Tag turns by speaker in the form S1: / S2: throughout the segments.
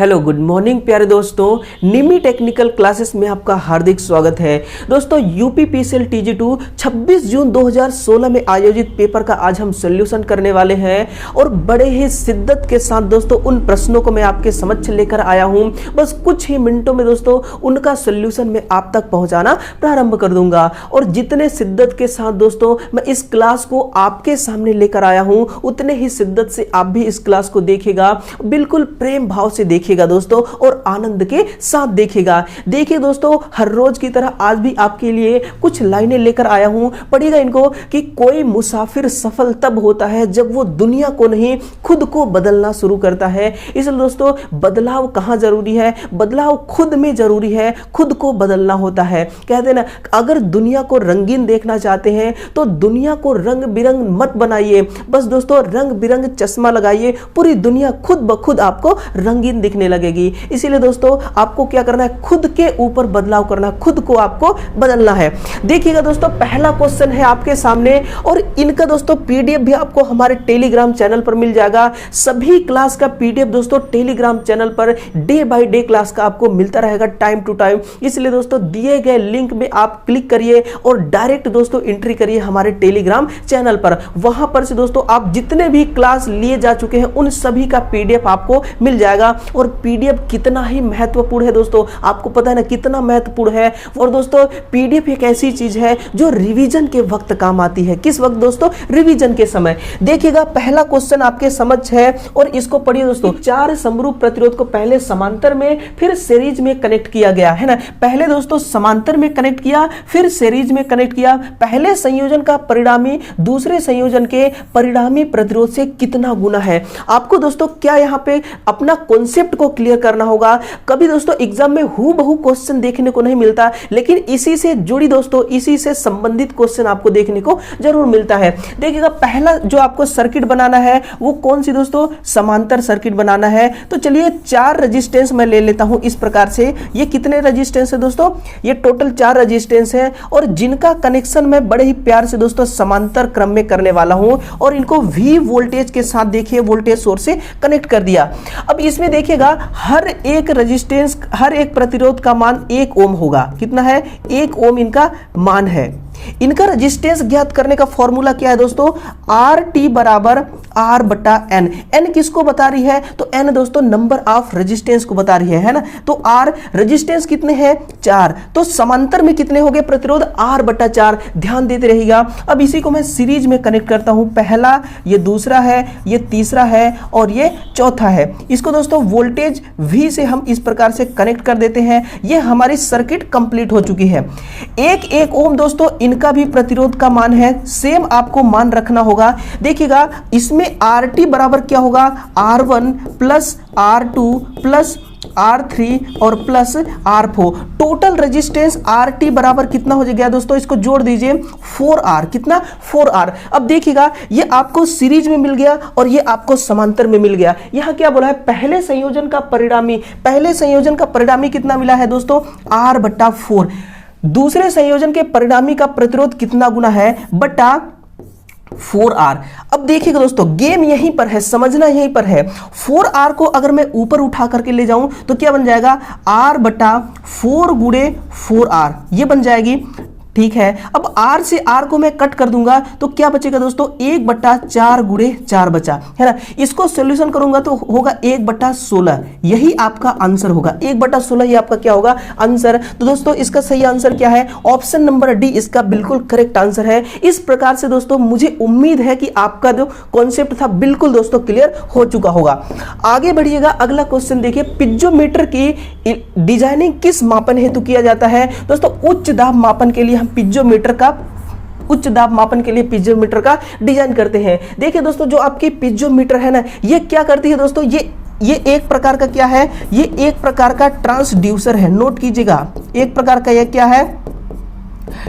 S1: Hello good morning प्यारे दोस्तों, निमी technical classes में आपका हार्दिक स्वागत है। दोस्तों यूपीपीसीएल टीजी2 26 जून 2016 में आयोजित पेपर का आज हम सॉल्यूशन करने वाले हैं और बड़े ही शिद्दत के साथ दोस्तों उन प्रश्नों को मैं आपके समक्ष लेकर आया हूं। बस कुछ ही मिनटों में दोस्तों उनका सॉल्यूशन मैं आप तक पहुंचाना प्रारंभ कर दूंगा और जितने शिद्दत के साथ दोस्तों मैं इस क्लास को आपके सामने लेकर आया हूं, उतने ही शिद्दत से आप भी इस क्लास को देखिएगा, बिल्कुल प्रेम भाव से देखिएगा दोस्तों और आनंद के साथ देखिएगा। देखिए दोस्तों, हर रोज की तरह आज भी आपके लिए कुछ लाइनें लेकर आया हूं, पढ़िएगा इनको कि कोई मुसाफिर सफल तब होता है जब वो दुनिया को नहीं खुद को बदलना शुरू करता है। इसलिए दोस्तों बदलाव कहां जरूरी है? बदलाव खुद में जरूरी है, खुद को बदलना होता है। कहते हैं ना, अगर दुनिया को रंगीन देखना चाहते हैं तो दुनिया को रंग बिरंग मत बनाइए, बस दोस्तों रंग बिरंग चश्मा लगाइए, पूरी दुनिया खुद ब खुद आपको रंगीन दिखने लगेगी। इसीलिए दोस्तों आपको क्या करना है? खुद के ऊपर बदलाव करना, खुद को आपको बदलना है। देखिएगा दोस्तों, पहला क्वेश्चन है आपके सामने और इनका दोस्तों पीडीएफ भी आपको हमारे टेलीग्राम चैनल पर मिल जाएगा। सभी क्लास का पीडीएफ दोस्तों Telegram channel per day by day class का आपको मिलता रहेगा टाइम टू टाइम। इसलिए दोस्तों दिए गए लिंक में आप क्लिक करिए और डायरेक्ट दोस्तों एंट्री करिए हमारे टेलीग्राम चैनल पर। वहां पर से दोस्तों आप जितने भी क्लास लिए जा चुके हैं उन सभी का पीडीएफ आपको मिल जाएगा। और पीडीएफ कितना ही महत्वपूर्ण है दोस्तों, आपको पता है ना कितना महत्वपूर्ण है। और दोस्तों पीडीएफ एक ऐसी चीज है जो रिवीजन के वक्त काम आती है। किस वक्त दोस्तों? रिवीजन के समय। देखिएगा पहला क्वेश्चन आपके समक्ष है और इसको पढ़िए दोस्तों। चार समरूप प्रतिरोध को पहले समांतर में फिर सीरीज में कनेक्ट किया गया है ना। पहले दोस्तों समांतर में कनेक्ट किया, फिर सीरीज में कनेक्ट किया। पहले संयोजन का परिणामी दूसरे संयोजन के परिणामी प्रतिरोध से कितना गुना है? आपको दोस्तों क्या यहाँ पे अपना कॉन्सेप्ट को क्लियर करना होगा। कभी दोस्तों एग्जाम में हूबहू क्वेश्चन देखने को नहीं मिलता, लेकिन इसी से जुड़ी दोस्तों इसी से संबंधित क्वेश्चन आपको देखने को जरूर मिलता है। देखिएगा पहला जो आपको सर्किट बनाना है वो कौन सी दोस्तों? समांतर सर्किट बनाना है। तो चलिए चार रेजिस्टेंस मैं ले लेता हूं इस प्रकार से। ये कितने रेजिस्टेंस है दोस्तों? ये टोटल 4 रेजिस्टेंस है और जिनका कनेक्शन मैं बड़े ही प्यार से दोस्तों समांतर क्रम में करने वाला हूं और इनको V वोल्टेज के साथ देखिए वोल्टेज सोर्स से कनेक्ट कर दिया। अब इसमें देखिएगा हर एक रेजिस्टेंस, हर एक प्रतिरोध का मान 1 ओम होगा। कितना है? 1 ओम इनका मान है। इनका रेजिस्टेंस ज्ञात करने का फॉर्मूला क्या है दोस्तों? आर टी बराबर आर बटा एन। एन किसको बता रही है? तो एन दोस्तों नंबर ऑफ रेजिस्टेंस को बता रही है ना। तो आर रेजिस्टेंस कितने हैं? 4। तो समांतर में कितने हो गए प्रतिरोध? आर बटा 4। ध्यान देते रहिएगा। अब इसी को मैं सीरीज में कनेक्ट करता हूं। पहला, ये दूसरा है, ये तीसरा है और ये चौथा है। इसको दोस्तों वोल्टेज V से हम इस प्रकार से कनेक्ट कर देते हैं। ये हमारी सर्किट कंप्लीट हो चुकी है। 1 ओम दोस्तों इनका भी प्रतिरोध का मान है, सेम आपको मान रखना होगा। देखिएगा इसमें RT बराबर क्या होगा? R1 plus R2 plus R3 और plus R4। Total resistance RT बराबर कितना हो गया दोस्तों? इसको जोड़ दीजिए 4R। कितना? 4R। अब देखिएगा ये आपको सीरीज में मिल गया और ये आपको समांतर में मिल गया। यहां क्या बोला है? पहले संयोजन का परिणामी, पहले संयोजन का परिणामी कितना मिला है दोस्तों? R बटा 4। दूसरे संयोजन के परिणामी का प्रतिरोध कितना गुना है? बटा 4R। अब देखिएगा दोस्तों गेम यहीं पर है, समझना यहीं पर है। 4R को अगर मैं ऊपर उठा करके ले जाऊं तो क्या बन जाएगा? R बटा 4 गुणे 4R ये बन जाएगी। ठीक है, अब R से R को मैं कट कर दूंगा तो क्या बचेगा दोस्तों? 1 बटा 4 गुणे 4 बचा है ना। इसको सॉल्यूशन करूंगा तो होगा 1 बटा 16। यही आपका आंसर होगा। 1 बटा 16 ही आपका क्या होगा? आंसर। तो दोस्तों इसका सही आंसर क्या है? ऑप्शन नंबर डी इसका बिल्कुल करेक्ट आंसर है। इस प्रकार से दोस्तों मुझे उम्मीद है कि आपका जो कॉन्सेप्ट था बिल्कुल दोस्तों क्लियर हो चुका होगा। आगे बढ़िएगा, अगला क्वेश्चन देखिए। पिज्जोमीटर की डिजाइनिंग किस मापन हेतु किया जाता है? दोस्तों उच्च दाब मापन के लिए पिज्जोमीटर का, उच्च दाब मापन के लिए पिज्जोमीटर का डिजाइन करते हैं। देखिए दोस्तों जो आपकी पिज्जोमीटर है ना, ये क्या करती है दोस्तों? ये एक प्रकार का क्या है? ये एक प्रकार का ट्रांसड्यूसर है। नोट कीजिएगा, एक प्रकार का ये क्या है?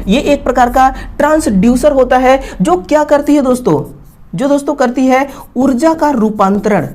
S1: ये एक प्रकार का ट्रांसड्यूसर होता है जो क्या करती है दोस्तों? जो दोस्तों करती है ऊर्जा का रूपांतरण,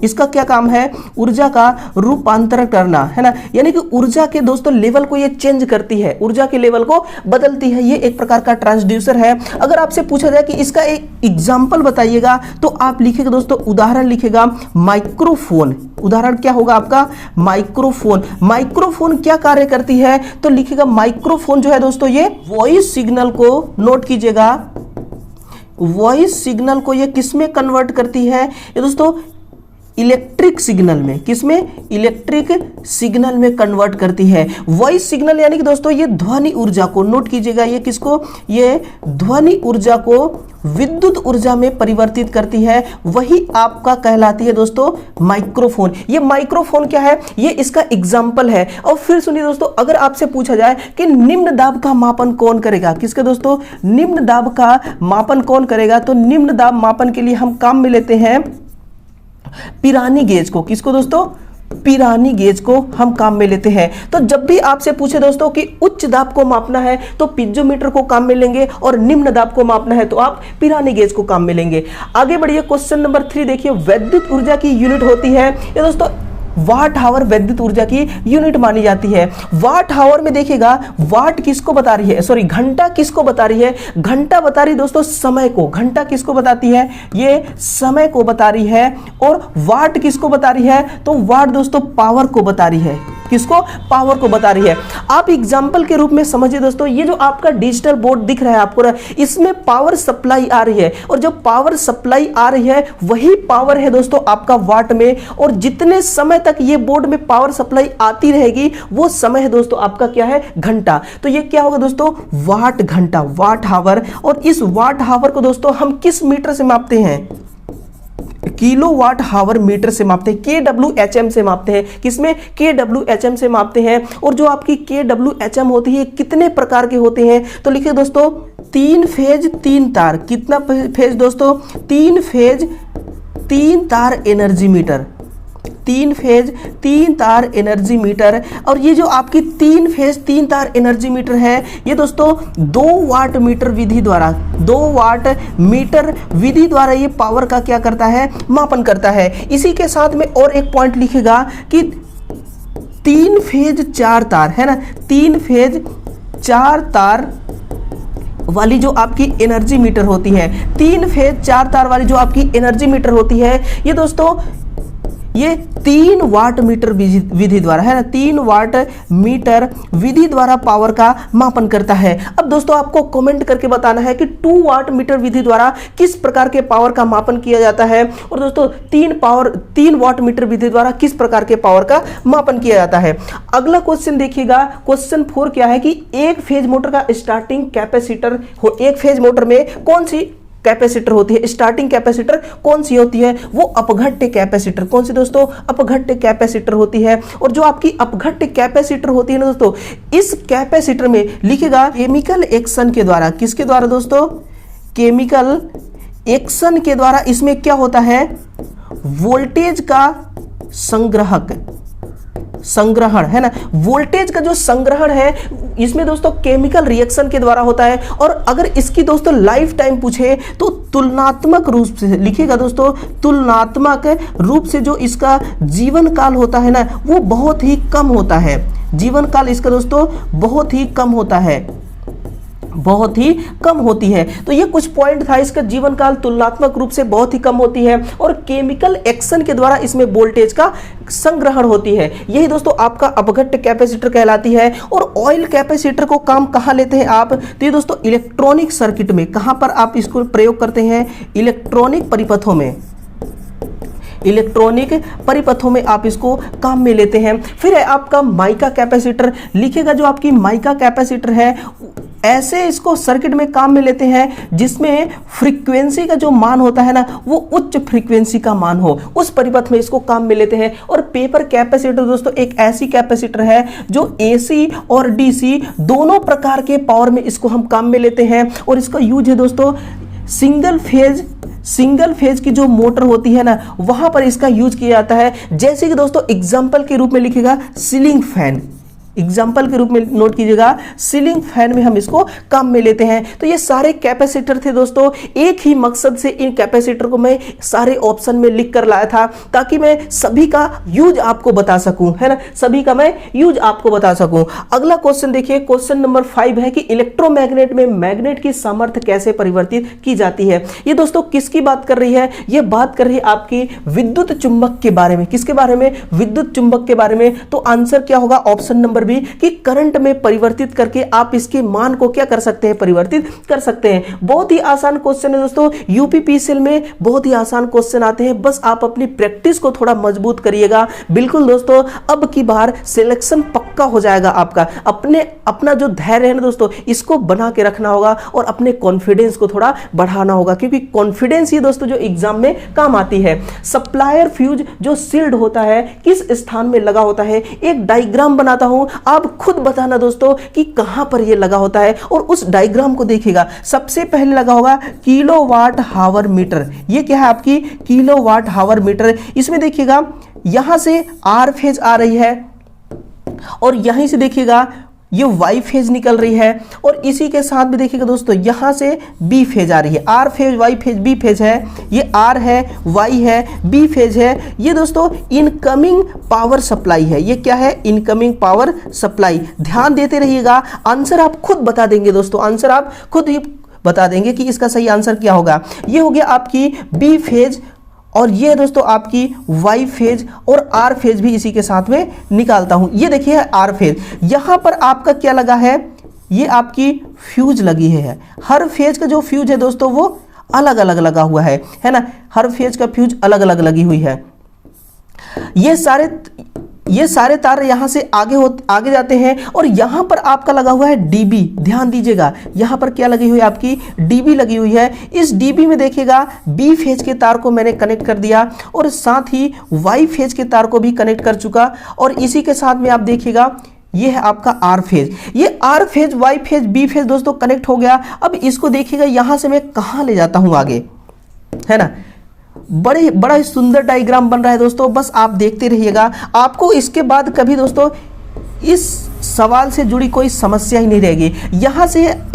S1: इसका क्या काम है? ऊर्जा का रूपांतरण करना, है ना, यानी कि ऊर्जा के दोस्तों लेवल को ये चेंज करती है, ऊर्जा के लेवल को बदलती है। ये एक प्रकार का ट्रांसड्यूसर है। अगर आपसे पूछा जाए कि इसका एक एग्जाम्पल बताइएगा तो आप लिखेगा दोस्तों, उदाहरण लिखेगा माइक्रोफोन। उदाहरण क्या होगा आपका? माइक्रोफोन। माइक्रोफोन क्या कार्य करती है? तो लिखेगा माइक्रोफोन जो है दोस्तों ये वॉइस सिग्नल को, नोट कीजिएगा, वॉइस सिग्नल को ये किसमें कन्वर्ट करती है? ये दोस्तों इलेक्ट्रिक सिग्नल में, किसमें? इलेक्ट्रिक सिग्नल में कन्वर्ट करती है। वॉइस सिग्नल यानी कि दोस्तों ये ध्वनि ऊर्जा को, नोट कीजिएगा, ये किसको? ये ध्वनि ऊर्जा को विद्युत ऊर्जा में परिवर्तित करती है, वही आपका कहलाती है दोस्तों माइक्रोफोन। ये माइक्रोफोन क्या है? ये इसका एग्जाम्पल है। और फिर सुनिए दोस्तों, अगर आपसे पूछा जाए कि निम्न दाब का मापन कौन करेगा? किसके दोस्तों? निम्न दाब का मापन कौन करेगा? तो निम्न दाब मापन के लिए हम काम में लेते हैं पिरानी गेज को। किसको दोस्तों? पिरानी गेज को हम काम में लेते हैं। तो जब भी आपसे पूछे दोस्तों कि उच्च दाब को मापना है तो पिज्जोमीटर को काम में लेंगे, और निम्न दाब को मापना है तो आप पिरानी गेज को काम में लेंगे। आगे बढ़िए, क्वेश्चन नंबर 3 देखिए, वैद्युत ऊर्जा की यूनिट होती है, ये दोस्तों वाट आवर वैद्युत ऊर्जा की यूनिट मानी जाती है। वाट आवर में देखिएगा, वाट किसको बता रही है? सॉरी, घंटा किसको बता रही है? घंटा बता रही दोस्तों समय को। घंटा किसको बताती है? ये समय को बता रही है। और वाट किसको बता रही है? तो वाट दोस्तों पावर को बता रही है। किसको? पावर को बता रही है। आप एग्जाम्पल के रूप में समझिए दोस्तों, ये जो आपका डिजिटल बोर्ड दिख रहा है आपको, इसमें पावर सप्लाई आ रही है, और जब पावर सप्लाई आ रही है वही पावर है दोस्तों आपका वाट में, और जितने समय तक ये बोर्ड में पावर सप्लाई आती रहेगी वो समय है दोस्तों आपका क्या है? घंटा। तो ये क्या होगा दोस्तों? वाट घंटा, वाट आवर। और इस वाट आवर को दोस्तों हम किस मीटर से मापते हैं? किलोवाट आवर मीटर से मापते हैं, KWHM से मापते हैं। किसमें? KWHM से मापते हैं। और जो आपकी KWHM होती है कितने प्रकार के होते हैं? तो लिखिए दोस्तों, 3 फेज 3 तार। कितना फेज दोस्तों? 3 फेज 3 तार एनर्जी मीटर। 3 फेज 3 तार एनर्जी मीटर। और ये जो आपकी 3 फेज 3 तार एनर्जी मीटर है, ये दोस्तों 2 वाट मीटर विधि द्वारा, 2 वाट मीटर विधि द्वारा ये पावर का क्या करता है? मापन करता है। इसी के साथ में और एक पॉइंट लिखेगा कि 3 फेज 4 तार, है ना, 3 फेज 4 तार वाली जो आपकी एनर्जी मीटर होती है, 3 फेज 4 तार वाली जो आपकी एनर्जी मीटर होती है, ये दोस्तों ये 3 वाट मीटर विधि द्वारा, है ना, 3 वाट मीटर विधि द्वारा पावर का मापन करता है। अब दोस्तों आपको कमेंट करके बताना है कि 2 वाट मीटर विधि द्वारा किस प्रकार के पावर का मापन किया जाता है, और दोस्तों 3 वाट मीटर विधि द्वारा किस प्रकार के पावर का मापन किया जाता है। अगला क्वेश्चन देखिएगा, क्वेश्चन 4 क्या है कि एक फेज मोटर का स्टार्टिंग कैपेसिटर, एक फेज मोटर में कौन सी कैपेसिटर होती है? स्टार्टिंग कैपेसिटर कौन सी होती है? वो अपघट्य कैपेसिटर। कौन सी दोस्तों? अपघट्य कैपेसिटर होती है। और जो आपकी अपघट्य कैपेसिटर होती है ना दोस्तों, इस कैपेसिटर में लिखेगा केमिकल एक्शन के द्वारा। किसके द्वारा दोस्तों? केमिकल एक्शन के द्वारा इसमें क्या होता है? वोल्टेज का संग्रहण, है ना, वोल्टेज का जो संग्रहण है इसमें दोस्तों केमिकल रिएक्शन के द्वारा होता है। और अगर इसकी दोस्तों लाइफ टाइम पूछे तो तुलनात्मक रूप से लिखिएगा दोस्तों, तुलनात्मक रूप से जो इसका जीवन काल होता है ना वो बहुत ही कम होता है। जीवन काल इसका दोस्तों बहुत ही कम होता है, बहुत ही कम होती है। तो ये कुछ पॉइंट था, इसका जीवन काल तुलनात्मक रूप से बहुत ही कम होती है, और केमिकल एक्शन के द्वारा इसमें वोल्टेज का संग्रहण होती है। यही दोस्तों आपका अपघट्य कैपेसिटर कहलाती है। और ऑयल कैपेसिटर को काम कहाँ लेते हैं आप? तो ये दोस्तों इलेक्ट्रॉनिक सर्किट में, कहाँ पर आप इसको प्रयोग करते हैं? इलेक्ट्रॉनिक परिपथों में, इलेक्ट्रॉनिक परिपथों में आप इसको काम में लेते हैं। फिर है आपका माइका कैपेसिटर। लिखेगा जो आपकी माइका कैपेसिटर है, ऐसे इसको सर्किट में काम में लेते हैं जिसमें फ्रीक्वेंसी का जो मान होता है ना वो उच्च फ्रीक्वेंसी का मान हो, उस परिपथ में इसको काम में लेते हैं। और पेपर कैपेसिटर दोस्तों एक ऐसी कैपेसिटर है जो AC और DC दोनों प्रकार के पावर में इसको हम काम में लेते हैं। और इसका यूज है दोस्तों सिंगल फेज की जो मोटर होती है ना वहां पर इसका यूज किया जाता है। जैसे कि दोस्तों एग्जांपल के रूप में लिखेगा सीलिंग फैन। एग्जाम्पल के रूप में नोट कीजिएगा, सीलिंग फैन में हम इसको काम में लेते हैं। तो ये सारे कैपेसिटर थे दोस्तों, एक ही मकसद से इन कैपेसिटर को मैं सारे ऑप्शन में लिख कर लाया था ताकि मैं सभी का यूज आपको बता सकूं, है ना, सभी का मैं यूज आपको बता सकूं। अगला क्वेश्चन देखिए, क्वेश्चन नंबर 5 है कि इलेक्ट्रोमैग्नेट में मैग्नेट की सामर्थ्य कैसे परिवर्तित की जाती है। ये दोस्तों किसकी बात कर रही है? ये बात कर रही है आपकी विद्युत चुंबक के बारे में। किसके बारे में? विद्युत चुंबक के बारे में। तो आंसर क्या होगा ऑप्शन नंबर भी, कि करंट में परिवर्तित करके आप इसके मान को क्या कर सकते हैं? परिवर्तित कर सकते हैं। बहुत ही आसान क्वेश्चन है दोस्तों, यूपीपीसीएल में बहुत ही आसान क्वेश्चन आते हैं, बस आप अपनी प्रैक्टिस को थोड़ा मजबूत करिएगा। बिल्कुल दोस्तों, अब की बार सिलेक्शन पक्का हो जाएगा आपका। अपना जो धैर्य है ना दोस्तों, इसको बना के रखना होगा और अपने कॉन्फिडेंस को थोड़ा बढ़ाना होगा, क्योंकि कॉन्फिडेंस ही दोस्तों जो एग्जाम में काम आती है। सप्लायर फ्यूज जो सील्ड होता है किस स्थान में लगा होता है? एक डायग्राम बनाता हूं, आप खुद बताना दोस्तों कि कहां पर यह लगा होता है, और उस डायग्राम को देखिएगा। सबसे पहले लगा होगा किलोवाट हावर मीटर। ये क्या है आपकी? Kilowatt hour metre. इसमें देखिएगा यहां से आर फेज आ रही है और यहीं से देखिएगा ये वाई फेज निकल रही है, और इसी के साथ भी देखिएगा दोस्तों यहां से बी फेज आ रही है। R phase, Y phase, B phase है। ये आर है, वाई है, बी फेज है। ये दोस्तों इनकमिंग पावर सप्लाई है। ये क्या है? Incoming power supply. ध्यान देते रहिएगा, आंसर आप खुद बता देंगे दोस्तों, आंसर आप खुद ही बता देंगे कि इसका सही आंसर क्या होगा। ये हो गया आपकी बी फेज, और ये दोस्तों आपकी वाई फेज, और आर फेज भी इसी के साथ में निकालता हूं। ये देखिए आर फेज, यहां पर आपका क्या लगा है? ये आपकी फ्यूज लगी है। हर फेज का जो फ्यूज है दोस्तों वो अलग अलग लगा हुआ है ना, हर फेज का फ्यूज अलग अलग लगी हुई है। ये सारे तार यहां से आगे जाते हैं, और यहां पर आपका लगा हुआ है डीबी। ध्यान दीजिएगा, यहां पर क्या लगी हुई है? आपकी डीबी लगी हुई है। इस डीबी में देखिएगा बी फेज के तार को मैंने कनेक्ट कर दिया, और साथ ही वाई फेज के तार को भी कनेक्ट कर चुका, और इसी के साथ में आप देखिएगा ये है आपका आर फेज। ये R phase, Y phase, B phase दोस्तों कनेक्ट हो गया। अब इसको देखिएगा यहां से मैं कहां ले जाता हूं आगे, है ना। बड़ा ही सुंदर डायग्राम बन रहा है दोस्तों, बस आप देखते रहिएगा। आपको इसके बाद कभी दोस्तों इस सवाल से जुड़ी कोई समस्या ही नहीं रहेगी।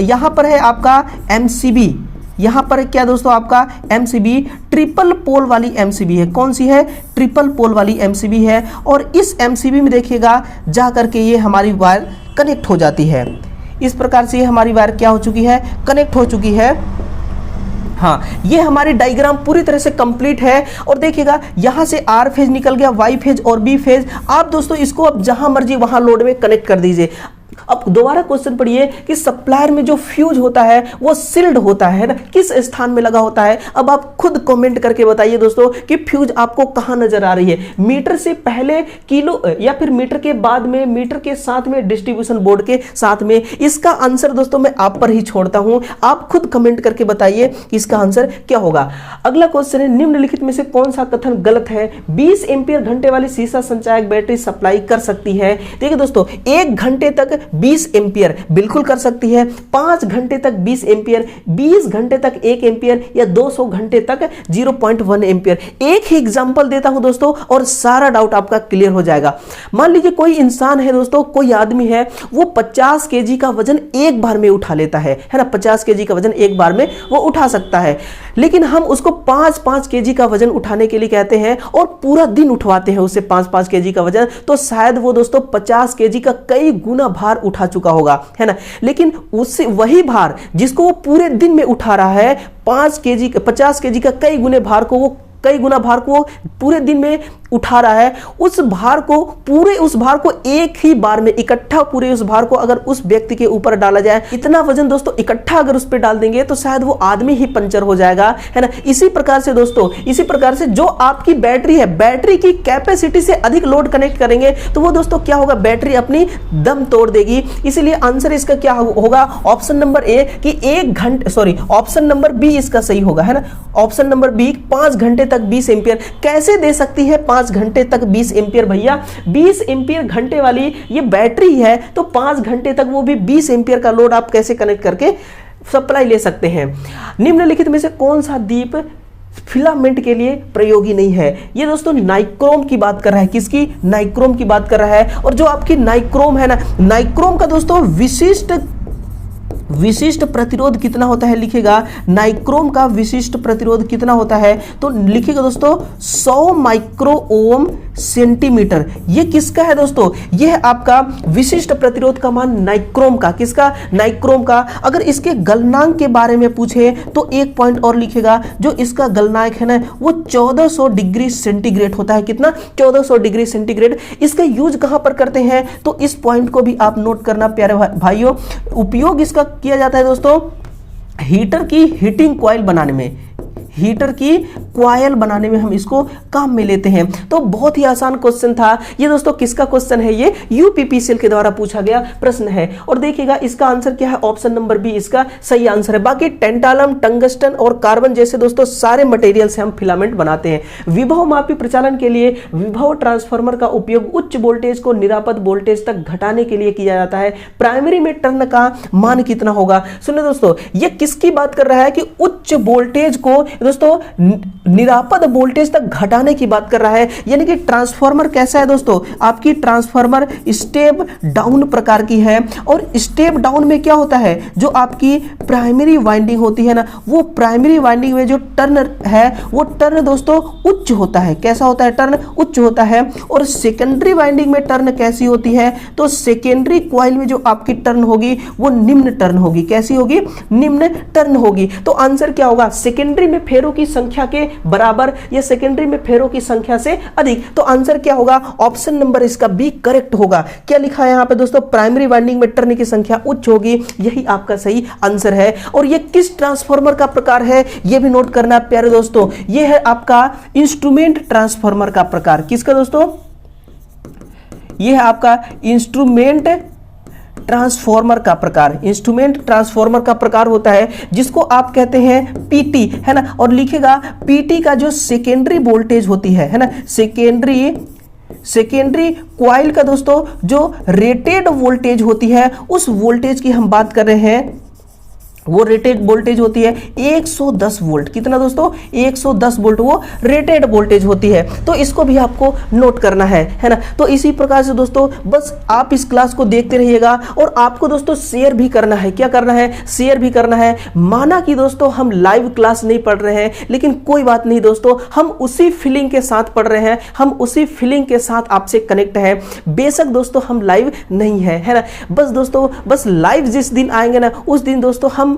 S1: यहां पर है आपका एमसीबी। यहां पर क्या दोस्तों? आपका एमसीबी ट्रिपल पोल वाली एमसीबी है। कौन सी है? ट्रिपल पोल वाली एमसीबी है। और इस एमसीबी में देखिएगा जा करके ये हमारी वायर कनेक्ट हो जाती है। इस प्रकार से ये हमारी वायर क्या हो चुकी है? कनेक्ट हो चुकी है। हाँ, ये हमारी डायग्राम पूरी तरह से कंप्लीट है। और देखिएगा यहां से आर फेज निकल गया, वाई फेज और बी फेज। आप दोस्तों इसको अब जहां मर्जी वहां लोड में कनेक्ट कर दीजिए। अब दोबारा क्वेश्चन पढ़िए कि सप्लायर में जो फ्यूज होता है वो सील्ड होता है ना, किस स्थान में लगा होता है? अब आप खुद कमेंट करके बताइए दोस्तों कि फ्यूज आपको कहां नजर आ रही है, मीटर से पहले, किलो, या फिर मीटर के बाद में, मीटर के साथ में, डिस्ट्रीब्यूशन बोर्ड के साथ में। इसका आंसर दोस्तों मैं आप पर ही छोड़ता हूं, आप खुद कमेंट करके बताइए कि इसका आंसर क्या होगा। अगला क्वेश्चन है, निम्नलिखित में से कौन सा कथन गलत है? 20 एम्पीयर घंटे वाली सीसा संचायक बैटरी सप्लाई कर सकती है। देखिए दोस्तों, 1 घंटे तक 20 एम्पियर बिल्कुल कर सकती है, 5 घंटे तक 20 एम्पियर, 20 घंटे तक 1 एम्पियर, या 200 घंटे तक 0.1 एम्पियर। एक ही एग्जांपल देता हूं दोस्तों और सारा डाउट आपका क्लियर हो जाएगा। मान लीजिए कोई इंसान है दोस्तों, कोई आदमी है, वो 50 केजी का वजन एक बार में उठा लेता है ना, 50 केजी का वजन एक बार में वो उठा सकता है, लेकिन हम उसको 5-5 केजी का वजन उठाने के लिए कहते हैं और पूरा दिन उठवाते हैं उससे 5-5 केजी का वजन, तो शायद वो दोस्तों 50 केजी का कई गुना भार उठा चुका होगा, है ना। लेकिन उससे वही भार जिसको वो पूरे दिन में उठा रहा है, 50 केजी का कई गुना भार को वो पूरे दिन में उठा रहा है, उस भार को एक ही बार में इकट्ठा, पूरे उस भार को अगर उस व्यक्ति के ऊपर डाला जाए, इतना वजन दोस्तों इकट्ठा अगर उस पर डाल देंगे तो शायद वो आदमी ही पंचर हो जाएगा, है ना। इसी प्रकार से दोस्तों, जो आपकी बैटरी है, बैटरी की कैपेसिटी से अधिक लोड कनेक्ट करेंगे तो वो दोस्तों क्या होगा, बैटरी अपनी दम तोड़ देगी। इसीलिए आंसर इसका क्या होगा, ऑप्शन नंबर ए कि ऑप्शन नंबर बी इसका सही होगा, है ना। ऑप्शन नंबर बी 5 घंटे तक 20 एम्पियर कैसे दे सकती है? 5 घंटे तक 20 एम्पियर भैया, 20 एम्पियर घंटे वाली ये बैटरी है, तो 5 घंटे तक वो भी 20 एम्पियर का लोड आप कैसे कनेक्ट करके सप्लाई ले सकते हैं। निम्नलिखित में से कौन सा दीप फिलामेंट के लिए प्रयोगी नहीं है। ये दोस्तों नाइक्रोम की बात कर रहा है, किसकी? नाइक्रोम की बात कर रहा है। और जो आपकी नाइक्रोम है ना, नाइक्रोम का दोस्तों विशिष्ट प्रतिरोध कितना होता है, लिखेगा नाइक्रोम का विशिष्ट प्रतिरोध कितना होता है, तो लिखेगा दोस्तों 100 माइक्रो ओम सेंटीमीटर। ये किसका है दोस्तों? ये है आपका विशिष्ट प्रतिरोध का मान नाइक्रोम का। किसका? नाइक्रोम का। अगर इसके गलनांक के बारे में पूछे तो एक पॉइंट और लिखेगा, जो इसका गलनांक है ना वो 1400 डिग्री सेंटीग्रेड होता है। कितना? 1400 डिग्री सेंटीग्रेड। इसका यूज कहां पर करते हैं, तो इस पॉइंट को भी आप नोट करना प्यारे भाइयों। उपयोग इसका किया जाता है दोस्तों हीटर की हीटिंग कॉइल बनाने में, हीटर की कॉइल बनाने में हम इसको काम में लेते हैं। तो बहुत ही आसान क्वेश्चन था ये दोस्तों। किसका क्वेश्चन है? ये यूपीपीसीएल के द्वारा पूछा गया प्रश्न है। और देखिएगा इसका आंसर क्या है, ऑप्शन नंबर बी इसका सही आंसर है। बाकी टेंटालम, टंगस्टन और कार्बन जैसे दोस्तों सारे मटेरियल से हम फिलामेंट बनाते हैं। विभव मापी प्रचालन के लिए विभव ट्रांसफार्मर का उपयोग उच्च वोल्टेज को निरापद वोल्टेज तक घटाने के लिए किया जाता है। प्राइमरी में टर्न का मान कितना होगा? सुनिए दोस्तों, ये किसकी बात कर रहा है कि उच्च वोल्टेज को दोस्तों निरापद वोल्टेज तक घटाने की बात कर रहा है। यानी कि ट्रांसफार्मर कैसा है दोस्तों? आपकी ट्रांसफार्मर स्टेप डाउन प्रकार की है। और स्टेप डाउन में क्या होता है, जो आपकी प्राइमरी वाइंडिंग होती है ना, वो प्राइमरी वाइंडिंग में जो टर्न है वो टर्न दोस्तों उच्च होता है। कैसा होता है? टर्न उच्च होता है। और सेकेंडरी वाइंडिंग में टर्न कैसी होती है, तो सेकेंडरी कॉइल में जो आपकी टर्न होगी वो निम्न टर्न होगी। कैसी होगी? निम्न टर्न होगी। तो आंसर क्या होगा? सेकेंडरी में फेरों की संख्या के बराबर या सेकेंडरी में फेरों की संख्या से अधिक। तो आंसर क्या होगा? ऑप्शन नंबर इसका बी करेक्ट होगा। क्या लिखा है यहां पे दोस्तों? प्राइमरी वाइंडिंग में टर्न की संख्या उच्च होगी। यही आपका सही आंसर है। और ये किस ट्रांसफार्मर का प्रकार है ये भी नोट करना प्यारे दोस्तों। ये है आपका इंस्ट्रूमेंट ट्रांसफार्मर का प्रकार। किसका दोस्तों? ये है आपका इंस्ट्रूमेंट ट्रांसफार्मर का प्रकार। इंस्ट्रूमेंट ट्रांसफार्मर का प्रकार होता है जिसको आप कहते हैं पीटी, है ना। और लिखेगा पीटी का जो सेकेंडरी वोल्टेज होती है ना, सेकेंडरी कॉइल का दोस्तों जो रेटेड वोल्टेज होती है उस वोल्टेज की हम बात कर रहे हैं। वो रेटेड वोल्टेज होती है 110 वोल्ट। कितना दोस्तों? 110 वोल्ट वो रेटेड वोल्टेज होती है। तो इसको भी आपको नोट करना है ना। तो इसी प्रकार से दोस्तों बस आप इस क्लास को देखते रहिएगा और आपको दोस्तों शेयर भी करना है। क्या करना है? शेयर भी करना है। माना कि दोस्तों हम लाइव क्लास नहीं पढ़ रहे हैं, लेकिन कोई बात नहीं दोस्तों, हम उसी फीलिंग के साथ पढ़ रहे हैं, हम उसी फीलिंग के साथ आपसे कनेक्ट है। बेशक दोस्तों हम लाइव नहीं है ना। बस दोस्तों बस लाइव जिस दिन आएंगे ना उस दिन दोस्तों हम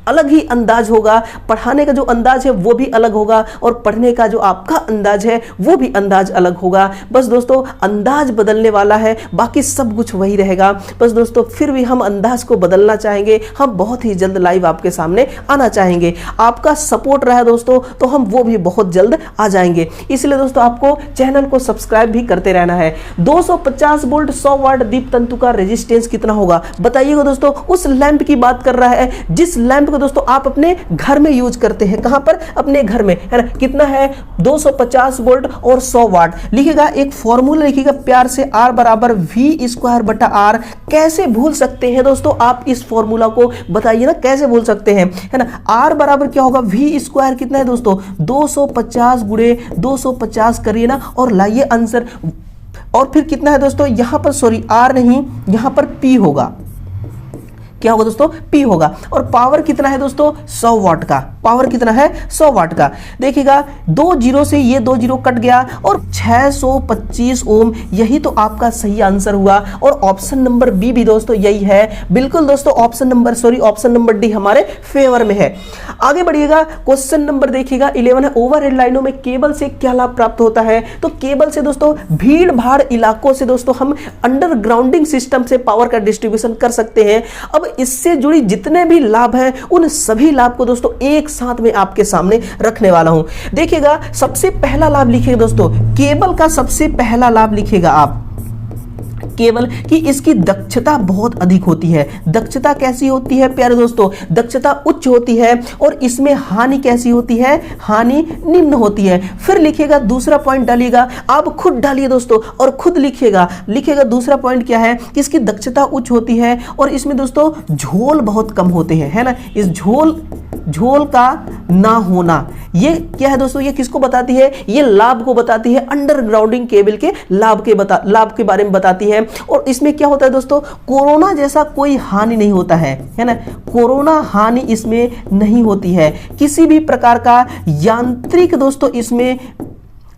S1: अलग ही अंदाज होगा। पढ़ाने का जो अंदाज है वो भी अलग होगा और पढ़ने का जो आपका अंदाज है वो भी अंदाज अलग होगा। बस दोस्तों अंदाज बदलने वाला है, बाकी सब कुछ वही रहेगा। बस दोस्तों फिर भी हम अंदाज को बदलना चाहेंगे। हम बहुत ही जल्द लाइव आपके सामने आना चाहेंगे। आपका सपोर्ट रहा दोस्तों तो हम वो भी बहुत जल्द आ जाएंगे। इसलिए दोस्तों आपको चैनल को सब्सक्राइब भी करते रहना है। 250 वोल्ट 100 वाट दीप तंतु का रेजिस्टेंस कितना होगा बताइएगा दोस्तों। उस लैंप की बात कर रहा है जिस लैंप को दोस्तों आप अपने घर में यूज करते हैं। कहां पर? अपने घर में, है ना। कितना है? 250 वोल्ट और 100 वाट। लिखिएगा एक फॉर्मूला लिखिएगा प्यार से, R बराबर V स्क्वायर बटा R। कैसे भूल सकते हैं दोस्तों आप इस फॉर्मूला को? बताइए ना कैसे भूल सकते हैं, है ना। R बराबर क्या होगा? V स्क्वायर कितना है दोस्तों? 250 गुणे 250 करिए ना और लाइए आंसर। और फिर कितना है दोस्तों? यहां पर सॉरी R नहीं, यहां पर P होगा। क्या होगा दोस्तों? P होगा। और पावर कितना है दोस्तों? 100 वाट का। पावर कितना है? 100 वाट का। देखिएगा 2 जीरो से ये 2 जीरो कट गया और 625 ओम। यही तो आपका सही आंसर हुआ। और ऑप्शन नंबर बी भी दोस्तों यही है। बिल्कुल दोस्तों ऑप्शन नंबर डी हमारे फेवर में है। आगे बढ़िएगा। क्वेश्चन नंबर देखिएगा 11 है। ओवरहेड लाइनों में केबल से क्या लाभ प्राप्त होता है? तो केबल से दोस्तों भीड़ भाड़ इलाकों से दोस्तों हम अंडरग्राउंडिंग सिस्टम से पावर का डिस्ट्रीब्यूशन कर सकते हैं। अब इससे जुड़ी जितने भी लाभ हैं उन सभी लाभ को दोस्तों एक साथ में आपके सामने रखने वाला हूं। देखिएगा सबसे पहला लाभ लिखिएगा दोस्तों, केबल का सबसे पहला लाभ लिखिएगा आप। केबल कि इसकी दक्षता बहुत अधिक होती है। दक्षता कैसी होती है प्यारे दोस्तों? दक्षता उच्च होती है। और इसमें हानि कैसी होती है? हानि निम्न होती है। फिर लिखिएगा, दूसरा पॉइंट डालिएगा, आप खुद डालिए दोस्तों और खुद लिखिएगा। दूसरा पॉइंट क्या है कि इसकी दक्षता उच्च होती है और इसमें दोस्तों झोल बहुत कम होते हैं, है ना। इस झोल का ना होना, ये क्या है दोस्तों? ये किसको बताती है? ये लाभ को बताती है, अंडरग्राउंडिंग केबल के लाभ के बारे में बताती है। और इसमें क्या होता है दोस्तों? कोरोना जैसा कोई हानि नहीं होता है ना। कोरोना हानि इसमें नहीं होती है। किसी भी प्रकार का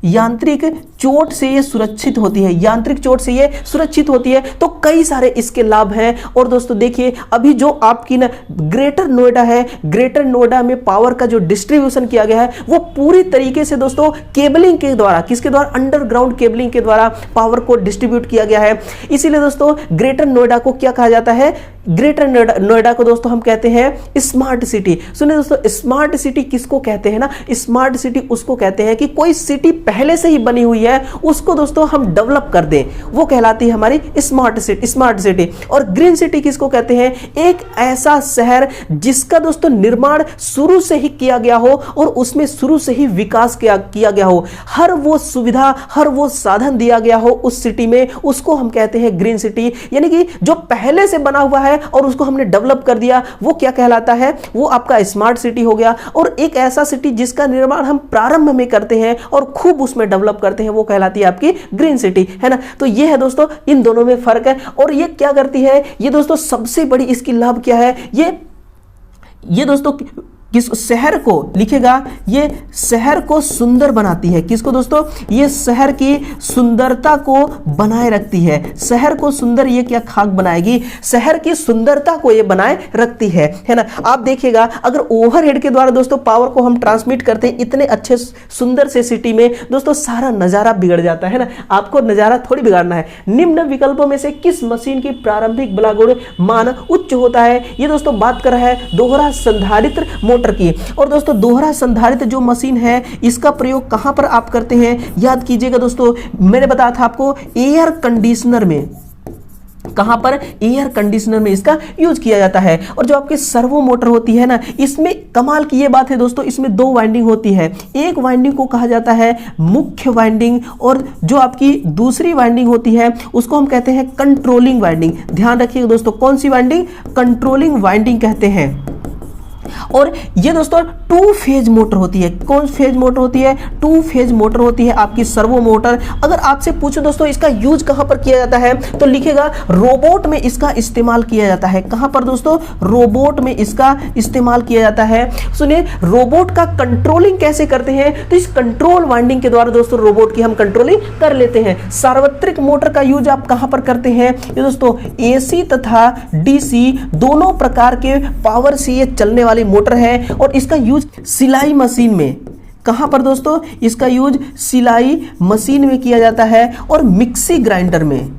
S1: यांत्रिक चोट से ये सुरक्षित होती है। यांत्रिक चोट से ये सुरक्षित होती है। तो कई सारे इसके लाभ हैं। और दोस्तों देखिए, अभी जो आपकी ना ग्रेटर नोएडा है, ग्रेटर नोएडा में पावर का जो डिस्ट्रीब्यूशन किया गया है वो पूरी तरीके से दोस्तों केबलिंग के द्वारा, किसके द्वारा? अंडरग्राउंड केबलिंग के द्वारा पावर को डिस्ट्रीब्यूट किया गया है। इसीलिए दोस्तों ग्रेटर नोएडा को क्या कहा जाता है? ग्रेटर नोएडा को दोस्तों हम कहते हैं स्मार्ट सिटी। सुनिए दोस्तों, स्मार्ट सिटी किसको कहते हैं ना? स्मार्ट सिटी उसको कहते हैं कि कोई सिटी पहले से ही बनी हुई है, उसको दोस्तों हम डेवलप कर दें, वो कहलाती है हमारी स्मार्ट सिटी। और ग्रीन सिटी किसको कहते हैं? एक ऐसा शहर जिसका दोस्तों निर्माण शुरू से ही किया गया हो और उसमें शुरू से ही विकास किया गया हो, हर वो सुविधा, हर वो साधन दिया गया हो उस सिटी में, उसको हम कहते हैं ग्रीन सिटी। यानी कि जो पहले से बना हुआ है और उसको हमने डेवलप कर दिया, वो क्या कहलाता है? वो आपका स्मार्ट सिटी हो गया। और एक ऐसा सिटी जिसका निर्माण हम प्रारंभ में करते हैं और खूब उसमें डेवलप करते हैं, वो कहलाती है आपकी ग्रीन सिटी, है ना। तो ये है दोस्तों, इन दोनों में फर्क है। और ये क्या करती है? ये दोस्तों सबसे बड़ी इसकी लाभ क्या है? ये दोस्तों किस शहर को लिखेगा? ये शहर को सुंदर बनाती है। किसको दोस्तों? ये शहर की सुंदरता को बनाए रखती है। शहर को सुंदर ये क्या खाक बनाएगी? शहर की सुंदरता को ये बनाए रखती है ना। आप देखिएगा, अगर ओवरहेड के द्वारा दोस्तों पावर को हम ट्रांसमिट करते हैं इतने अच्छे सुंदर से सिटी में, दोस्तों सारा नजारा बिगड़ जाता है ना। आपको नजारा थोड़ी बिगाड़ना है। निम्न विकल्पों में से किस मशीन की प्रारंभिक बलागुण मान उच्च होता है? ये दोस्तों बात कर रहा है दोहरा संधारित्र मोटर की। और दोस्तों दोहरा संधारित्र जो मशीन है, इसका प्रयोग कहां पर आप करते हैं? याद कीजिएगा दोस्तों, मैंने बताया था आपको एयर कंडीशनर में। कहां पर? एयर कंडीशनर में इसका यूज किया जाता है। और जो आपके सर्वो मोटर होती है ना, इसमें कमाल की ये बात है दोस्तों, इसमें दो वाइंडिंग होती है। एक वाइंडिंग को कहा जाता है मुख्य वाइंडिंग और जो आपकी दूसरी वाइंडिंग होती है उसको हम कहते हैं कंट्रोलिंग वाइंडिंग। ध्यान रखिएगा दोस्तों, कौन सी वाइंडिंग? कंट्रोलिंग वाइंडिंग कहते हैं। और ये दोस्तों टू फेज मोटर होती है। कौन फेज मोटर होती है? टू फेज मोटर होती है आपकी सर्वो मोटर। अगर आपसे पूछो दोस्तों इसका यूज कहां पर किया जाता है, तो लिखेगा रोबोट में इसका इस्तेमाल किया जाता है। कहां पर दोस्तों? रोबोट में इसका इस्तेमाल किया जाता है। सुनिए, रोबोट का कंट्रोलिंग कैसे करते हैं? तो इस कंट्रोल वाइंडिंग के द्वारा दोस्तों रोबोट की हम कंट्रोलिंग कर लेते हैं। सार्वत्रिक मोटर का यूज आप कहां पर करते हैं? ये दोस्तों एसी तथा डीसी दोनों प्रकार के पावर से ये चलने वाली मोटर है। और इसका यूज सिलाई मशीन में, कहां पर दोस्तों? इसका यूज सिलाई मशीन में किया जाता है और मिक्सी ग्राइंडर में।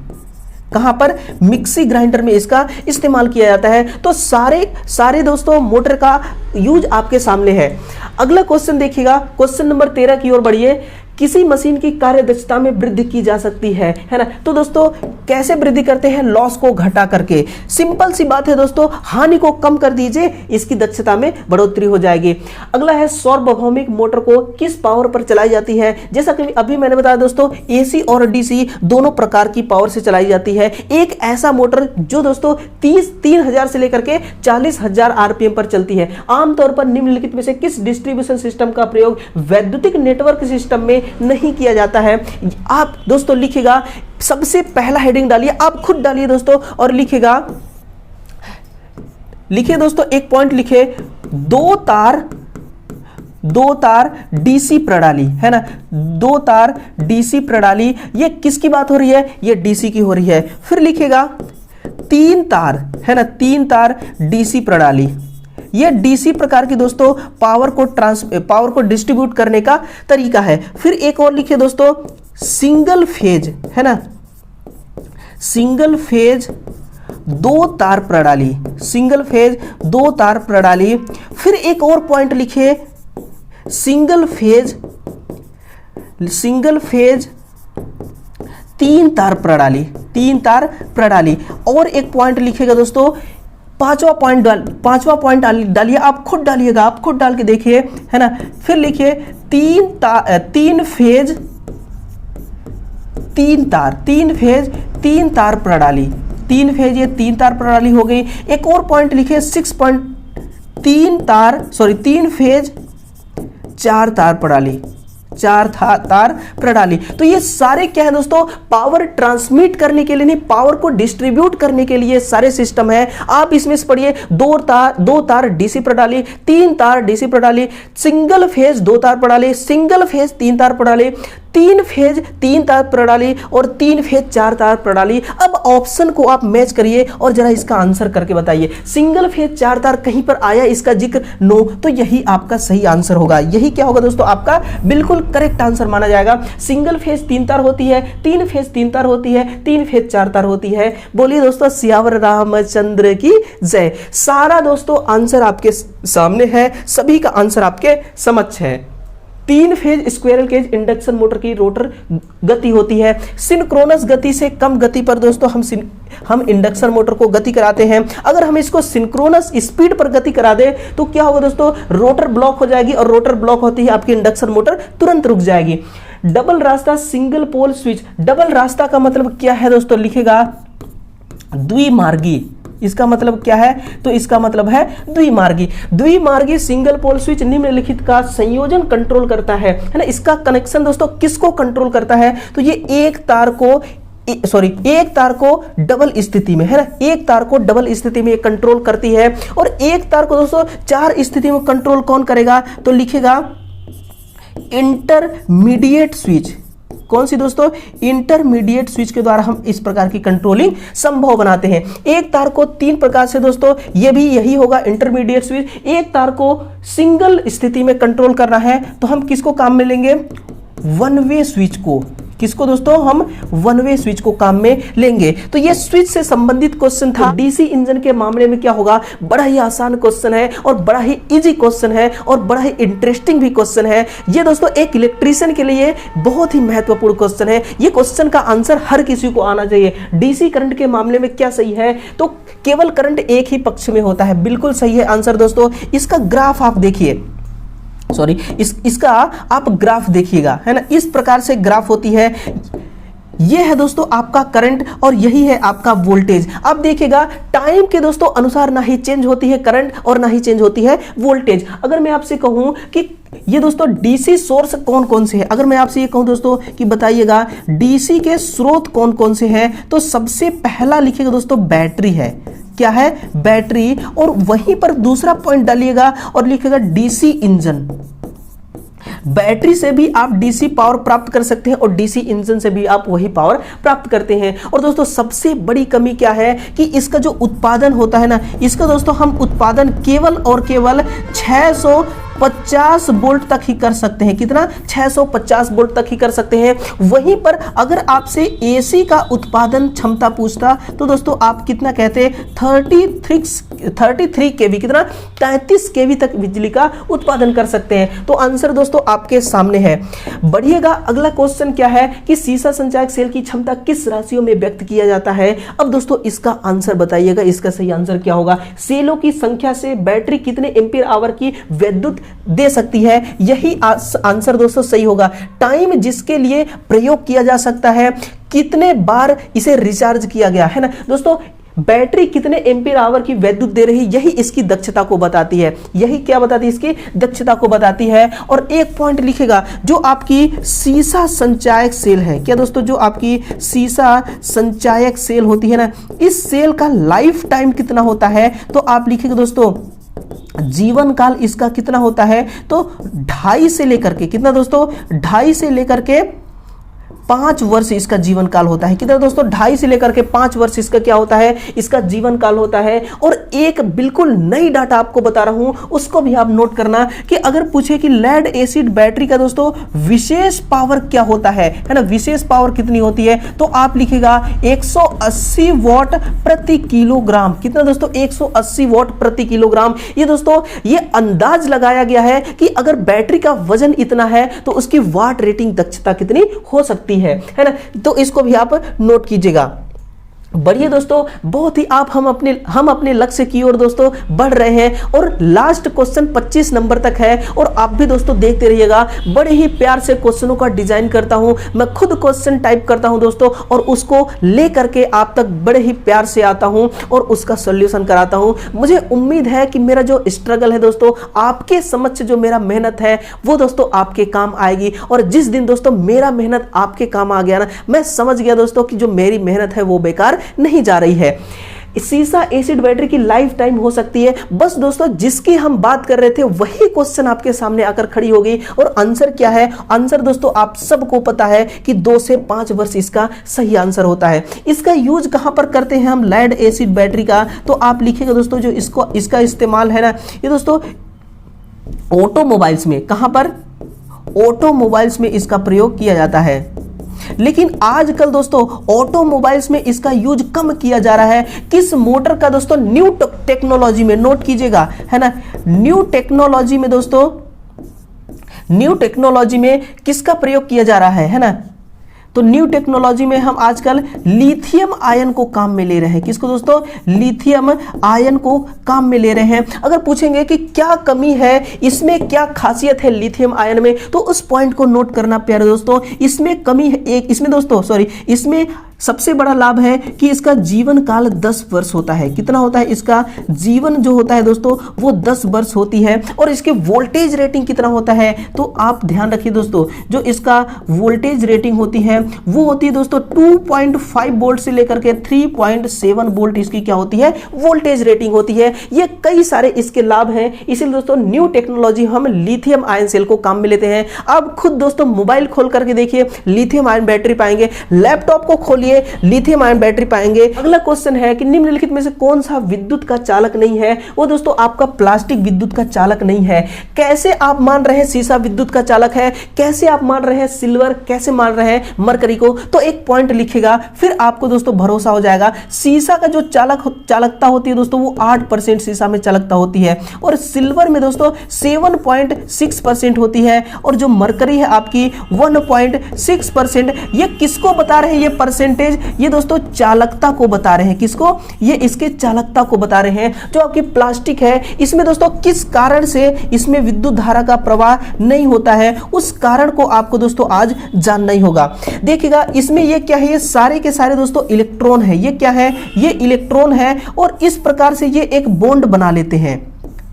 S1: कहां पर? मिक्सी ग्राइंडर में इसका इस्तेमाल किया जाता है। तो सारे दोस्तों मोटर का यूज आपके सामने है। अगला क्वेश्चन देखिएगा, क्वेश्चन नंबर 13 की ओर बढ़िए। किसी मशीन की कार्यदक्षता में वृद्धि की जा सकती है ना। तो दोस्तों कैसे वृद्धि करते हैं? लॉस को घटा करके। सिंपल सी बात है दोस्तों, हानि को कम कर दीजिए, इसकी दक्षता में बढ़ोतरी हो जाएगी। अगला है सार्वभौमिक मोटर को किस पावर पर चलाई जाती है? जैसा कि अभी मैंने बताया दोस्तों, एसी और डीसी दोनों प्रकार की पावर से चलाई जाती है। एक ऐसा मोटर जो दोस्तों 3,000 से लेकर के 40,000 आरपीएम पर चलती है। आमतौर पर निम्नलिखित में से किस डिस्ट्रीब्यूशन सिस्टम का प्रयोग वैद्युतिक नेटवर्क सिस्टम में नहीं किया जाता है? आप दोस्तों लिखिएगा, सबसे पहला हेडिंग डालिए, आप खुद डालिए दोस्तों और लिखिएगा। लिखिए दोस्तों, एक पॉइंट लिखे, दो तार डीसी प्रणाली, है ना। दो तार डीसी प्रणाली, ये किसकी बात हो रही है? ये डीसी की हो रही है। फिर लिखिएगा 3 तार, है ना, 3 तार डीसी प्रणाली। ये डीसी प्रकार की दोस्तों पावर को डिस्ट्रीब्यूट करने का तरीका है। फिर एक और लिखिए दोस्तों, सिंगल फेज, है ना, सिंगल फेज 2 तार प्रणाली, सिंगल फेज 2 तार प्रणाली। फिर एक और पॉइंट लिखिए, सिंगल फेज तीन तार प्रणाली, तीन तार प्रणाली। और एक पॉइंट लिखिएगा दोस्तों, पांचवा पॉइंट डालिए, आप खुद डालिएगा, आप खुद डाल के देखिए, है ना। फिर लिखिए तीन फेज तीन तार प्रणाली, तीन फेज ये तीन तार प्रणाली हो गई। एक और पॉइंट लिखिए 3 फेज चार तार प्रणाली, तार प्रणाली। तो ये सारे क्या है दोस्तों, पावर ट्रांसमिट करने के लिए नहीं, पावर को डिस्ट्रीब्यूट करने के लिए सारे सिस्टम है। आप इसमें से पढ़िए, दो तार डीसी प्रणाली, तीन तार डीसी प्रणाली, सिंगल फेज दो तार प्रणाली, सिंगल फेज तीन तार प्रणाली, तीन फेज तीन तार प्रणाली और तीन फेज चार तार प्रणाली। अब ऑप्शन को आप मैच करिए और जरा इसका आंसर करके बताइए। सिंगल फेज चार तार कहीं पर आया इसका जिक्र? नो, तो यही आपका सही आंसर होगा। यही क्या होगा दोस्तों, आपका बिल्कुल करेक्ट आंसर माना जाएगा। सिंगल फेज तीन तार होती है, तीन फेज तीन तार होती है, तीन फेज चार तार होती है। बोलिए दोस्तों सियावर रामचंद्र की जय। सारा दोस्तों आंसर आपके सामने है, सभी का आंसर आपके समक्ष है। तीन phase squirrel cage induction motor की रोटर गति होती है सिंक्रोनस गति से कम गति पर दोस्तों हम इंडक्शन मोटर को गति कराते हैं। अगर हम इसको सिंक्रोनस स्पीड पर गति करा दे तो क्या होगा दोस्तों, रोटर ब्लॉक हो जाएगी और रोटर ब्लॉक होती है आपकी इंडक्शन मोटर तुरंत रुक जाएगी। डबल रास्ता सिंगल पोल स्विच, डबल रास्ता का मतलब क्या है दोस्तों, लिखेगा द्विमार्गी। इसका मतलब क्या है, तो इसका मतलब है द्विमार्गी। द्विमार्गी सिंगल पोल स्विच निम्नलिखित का संयोजन कंट्रोल करता है ना। इसका कनेक्शन दोस्तों किसको कंट्रोल करता है, तो ये एक तार को डबल स्थिति में, है ना, एक तार को डबल स्थिति में कंट्रोल करती है। और एक तार को दोस्तों चार स्थिति में कंट्रोल कौन करेगा, तो लिखेगा इंटरमीडिएट स्विच। कौन सी दोस्तों, इंटरमीडिएट स्विच के द्वारा हम इस प्रकार की कंट्रोलिंग संभव बनाते हैं। एक तार को तीन प्रकार से दोस्तों, ये भी यही होगा इंटरमीडिएट स्विच। एक तार को सिंगल स्थिति में कंट्रोल करना है तो हम किसको काम में लेंगे, वन वे स्विच को। किसको दोस्तों, हम वन वे स्विच को काम में लेंगे। तो ये स्विच से संबंधित क्वेश्चन था। डीसी इंजन के मामले में क्या होगा, बड़ा ही आसान क्वेश्चन है और बड़ा ही इजी क्वेश्चन है और बड़ा ही इंटरेस्टिंग भी क्वेश्चन है। ये दोस्तों एक इलेक्ट्रीशियन के लिए बहुत ही महत्वपूर्ण क्वेश्चन है। ये क्वेश्चन का आंसर हर किसी को आना चाहिए। डीसी करंट के मामले में क्या सही है, तो केवल करंट एक ही पक्ष में होता है, बिल्कुल सही है आंसर दोस्तों। इसका ग्राफ आप देखिए, इसका आप ग्राफ देखिएगा, है ना, इस प्रकार से ग्राफ होती है। ये है दोस्तों आपका करंट और यही है आपका वोल्टेज। अब देखिएगा टाइम के दोस्तों अनुसार ना ही चेंज होती है करंट और ना ही चेंज होती है वोल्टेज। अगर मैं आपसे कहूं कि ये दोस्तों डीसी सोर्स कौन कौन से हैं, अगर मैं आपसे ये कहूं दोस्तों कि बताइएगा डीसी के स्रोत कौन कौन से हैं, तो सबसे पहला लिखिएगा दोस्तों बैटरी है। क्या है, बैटरी। और वहीं पर दूसरा पॉइंट डालिएगा और लिखिएगा डीसी इंजन। बैटरी से भी आप डीसी पावर प्राप्त कर सकते हैं और डीसी इंजन से भी आप वही पावर प्राप्त करते हैं। और दोस्तों सबसे बड़ी कमी क्या है कि इसका जो उत्पादन होता है ना, इसका दोस्तों हम उत्पादन केवल और केवल 650 वोल्ट तक ही कर सकते हैं। कितना, 650 वोल्ट तक ही कर सकते हैं। वहीं पर अगर आपसे एसी का उत्पादन क्षमता पूछता तो दोस्तों आप कितना कहते, 33 केवी, कितना, 33 केवी तक बिजली का उत्पादन कर सकते हैं। तो आंसर दोस्तों आपके सामने है। बढ़िएगा, अगला क्वेश्चन क्या है कि सीसा संचायक सेल की क्षमता किस राशियों में व्यक्त किया जाता है। अब दोस्तों इसका आंसर बताइएगा, इसका सही आंसर क्या होगा। सेलों की संख्या से बैटरी कितने एम्पीयर आवर की विद्युत दे सकती है, यही आंसर दोस्तों सही होगा। टाइम जिसके लिए प्रयोग किया जा सकता है, कितने बार इसे रिचार्ज किया गया, है ना दोस्तों। बैटरी कितने एम्पीयर आवर की विद्युत दे रही, यही इसकी दक्षता को बताती है। यही क्या बताती है, इसकी दक्षता को बताती है। और एक पॉइंट लिखेगा, जो आपकी सीसा संचायक सेल है, क्या दोस्तों, जो आपकी सीसा संचायक सेल होती है ना, इस सेल का लाइफ टाइम कितना होता है, तो आप लिखेगा दोस्तों जीवन काल इसका कितना होता है, तो 2.5 से लेकर के, कितना दोस्तों, 2.5 से लेकर के 5 वर्ष इसका जीवन काल होता है। कितना दोस्तों, 2.5 से लेकर के 5 वर्ष इसका क्या होता है, इसका जीवन काल होता है। और एक बिल्कुल नई डाटा आपको बता रहा हूं, उसको भी आप नोट करना कि अगर पूछे कि लेड एसिड बैटरी का दोस्तों विशेष पावर क्या होता है ना, विशेष पावर कितनी होती है, तो आप लिखेगा 180 वॉट प्रति किलोग्राम। कितना दोस्तों, 180 वॉट प्रति किलोग्राम। ये दोस्तों ये अंदाज लगाया गया है कि अगर बैटरी का वजन इतना है तो उसकी वाट रेटिंग दक्षता कितनी हो सकती सकती है ना। तो इसको भी आप नोट कीजिएगा। बढ़िए दोस्तों, बहुत ही हम अपने लक्ष्य की ओर दोस्तों बढ़ रहे हैं और लास्ट क्वेश्चन 25 नंबर तक है और आप भी दोस्तों देखते रहिएगा। बड़े ही प्यार से क्वेश्चनों का डिजाइन करता हूं, मैं खुद क्वेश्चन टाइप करता हूं दोस्तों और उसको ले करके आप तक बड़े ही प्यार से आता हूं और उसका सॉल्यूशन कराता हूं। मुझे उम्मीद है कि मेरा जो स्ट्रगल है दोस्तों, आपके समक्ष जो मेरा मेहनत है वो दोस्तों आपके काम आएगी। और जिस दिन दोस्तों मेरा मेहनत आपके काम आ गया ना, मैं समझ गया दोस्तों कि जो मेरी मेहनत है वो बेकार नहीं जा रही है। सीसा एसिड बैटरी की लाइफ टाइम हो सकती है। बस दोस्तों जिसकी हम बात कर रहे थे वही क्वेश्चन आपके सामने आकर खड़ी होगी। और आंसर क्या है? आंसर दोस्तों आप सबको पता है कि 2 से 5 वर्ष इसका सही आंसर होता है। इसका यूज कहां पर करते हैं हम लेड एसिड बैटरी का? तो आप लिखेगा दोस्तों जो इसका इस्तेमाल है ना, ये दोस्तों ऑटोमोबाइल्स में, कहां पर? ऑटोमोबाइल्स में इसका प्रयोग किया जाता है। लेकिन आजकल दोस्तों ऑटोमोबाइल्स में इसका यूज कम किया जा रहा है। किस मोटर का दोस्तों? न्यू टेक्नोलॉजी में, नोट कीजिएगा है ना, न्यू टेक्नोलॉजी में दोस्तों, न्यू टेक्नोलॉजी में किसका प्रयोग किया जा रहा है ना? तो न्यू टेक्नोलॉजी में हम आजकल लिथियम आयन को काम में ले रहे हैं। किसको दोस्तों? लिथियम आयन को काम में ले रहे हैं। अगर पूछेंगे कि क्या कमी है इसमें, क्या खासियत है लिथियम आयन में, तो उस पॉइंट को नोट करना प्यारे दोस्तों। इसमें कमी है एक, इसमें दोस्तों इसमें सबसे बड़ा लाभ है कि इसका जीवन काल 10 वर्ष होता है। कितना होता है? इसका जीवन जो होता है दोस्तों वो 10 वर्ष होती है। और इसके वोल्टेज रेटिंग कितना होता है? तो आप ध्यान रखिए दोस्तों, जो इसका वोल्टेज रेटिंग होती है वो होती है दोस्तों 2.5 वोल्ट से लेकर के 3.7 वोल्ट इसकी क्या होती है? वोल्टेज रेटिंग होती है। ये कई सारे इसके लाभ हैं। इसीलिए दोस्तों न्यू टेक्नोलॉजी हम लिथियम आयन सेल को काम में लेते हैं। अब खुद दोस्तों मोबाइल खोल करके देखिए, लिथियम आयन बैटरी पाएंगे। लैपटॉप को खोलिए, लिथियम आयन बैटरी पाएंगे। अगला क्वेश्चन है कि निम्नलिखित में से कौन सा विद्युत का चालक नहीं है? वो दोस्तों आपका प्लास्टिक विद्युत का चालक नहीं है। कैसे आप मान रहे हैं सीसा विद्युत का चालक है? कैसे आप मान रहे हैं सिल्वर? कैसे मान रहे हैं मरकरी को? तो एक पॉइंट लिखिएगा, फिर आपको दोस्तों भरोसा हो जाएगा। सीसा का जो चालकता होती है दोस्तों वो 8% सीसा में चालकता होती है और सिल्वर में दोस्तों 7.6% होती है और जो मरकरी है आपकी 1.6%। ये किसको बता रहे हैं ये परसेंटेज? ये दोस्तों चालकता को बता रहे हैं। किसको? ये इसके चालकता को बता रहे हैं। जो आपकी प्लास्टिक है इसमें दोस्तों किस कारण से इसमें विद्युत धारा का प्रवाह नहीं होता है, उस कारण को आपको दोस्तों आज जानना ही होगा। देखिएगा इसमें ये क्या है? ये सारे के सारे दोस्तों इलेक्ट्रॉन है। ये क्या है? ये इलेक्ट्रॉन है और इस प्रकार से ये एक बॉन्ड बना लेते हैं।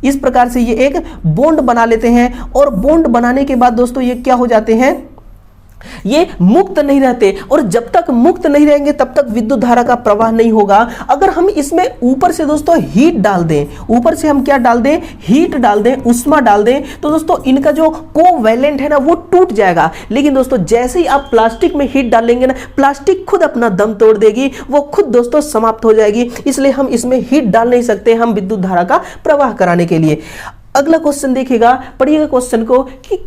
S1: इस प्रकार से ये एक बॉन्ड बना लेते हैं और बॉन्ड बनाने के बाद दोस्तों ये क्या हो जाते हैं? ये मुक्त नहीं रहते और जब तक मुक्त नहीं रहेंगे तब तक विद्युत धारा का प्रवाह नहीं होगा। अगर हम इसमें ऊपर से दोस्तों हीट डाल दें, ऊपर से हम क्या डाल दें? हीट डाल दें, उष्मा डाल दें, तो दोस्तों इनका जो कोवैलेंट है ना वो टूट जाएगा। लेकिन दोस्तों जैसे ही आप प्लास्टिक में हीट डालेंगे ना, प्लास्टिक खुद अपना दम तोड़ देगी, वो खुद दोस्तों समाप्त हो जाएगी। इसलिए हम इसमें हीट डाल नहीं सकते हम विद्युत धारा का प्रवाह कराने के लिए। अगला क्वेश्चन देखिएगा, पढ़िएगा क्वेश्चन को कि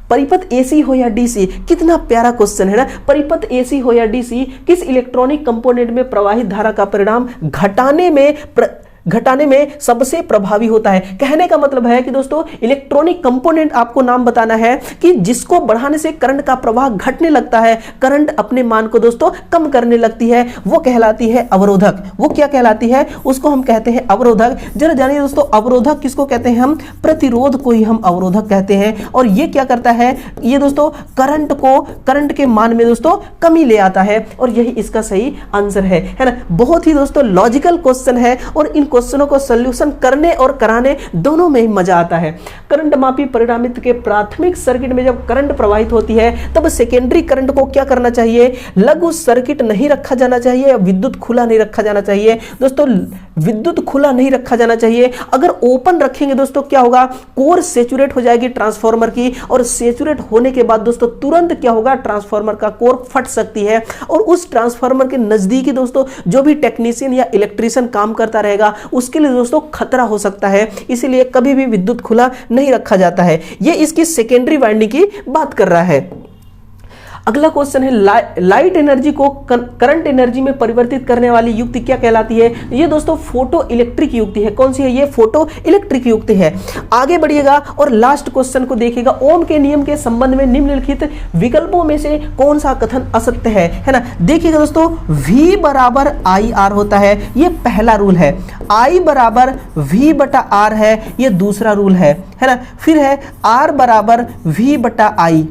S1: परिपथ एसी हो या डीसी। कितना प्यारा क्वेश्चन है ना। परिपथ एसी हो या डीसी, किस इलेक्ट्रॉनिक कंपोनेंट में प्रवाहित धारा का परिणाम घटाने में सबसे प्रभावी होता है? कहने का मतलब है कि दोस्तों इलेक्ट्रॉनिक कंपोनेंट आपको नाम बताना है कि जिसको बढ़ाने से करंट का प्रवाह घटने लगता है, करंट अपने मान को दोस्तों कम करने लगती है, वो कहलाती है अवरोधक। वो क्या कहलाती है? उसको हम कहते हैं अवरोधक। जरा जानिए दोस्तों अवरोधक किसको कहते हैं? हम प्रतिरोध को ही हम अवरोधक कहते हैं। और ये क्या करता है? ये दोस्तों करंट के मान में दोस्तों कमी ले आता है और यही इसका सही आंसर है ना। बहुत ही दोस्तों लॉजिकल क्वेश्चन है और इन क्वेश्चनों को सॉल्यूशन करने और कराने दोनों में ही मजा आता है। करंट मापी परिणामित्र के प्राथमिक सर्किट में जब करंट प्रवाहित होती है तब सेकेंडरी करंट को क्या करना चाहिए? लघु सर्किट नहीं रखा जाना चाहिए या विद्युत खुला नहीं रखा जाना चाहिए? दोस्तों विद्युत खुला नहीं रखा जाना चाहिए। अगर ओपन रखेंगे दोस्तों क्या होगा? कोर सेचुरेट हो जाएगी ट्रांसफार्मर की और सेचुरेट होने के बाद दोस्तों तुरंत क्या होगा? ट्रांसफार्मर का कोर फट सकती है और उस ट्रांसफार्मर के नजदीकी दोस्तों जो भी टेक्नीशियन या इलेक्ट्रीशियन काम करता रहेगा उसके लिए दोस्तों खतरा हो सकता है। इसीलिए कभी भी विद्युत खुला नहीं रखा जाता है। यह इसकी सेकेंडरी वाइंडिंग की बात कर रहा है। अगला क्वेश्चन है लाइट एनर्जी को करंट एनर्जी में परिवर्तित करने वाली युक्ति क्या कहलाती है? ये दोस्तों फोटो इलेक्ट्रिक युक्ति है। कौन सी है? ये फोटो इलेक्ट्रिक युक्ति है। आगे बढ़िएगा और लास्ट क्वेश्चन को देखिएगा। ओम के नियम के संबंध में निम्नलिखित विकल्पों में से कौन सा कथन असत्य है ना? देखिएगा दोस्तों, V बराबर IR होता है, ये पहला रूल है। I बराबर V बटा R है, ये दूसरा रूल है ना? फिर है R बराबर V बटा I,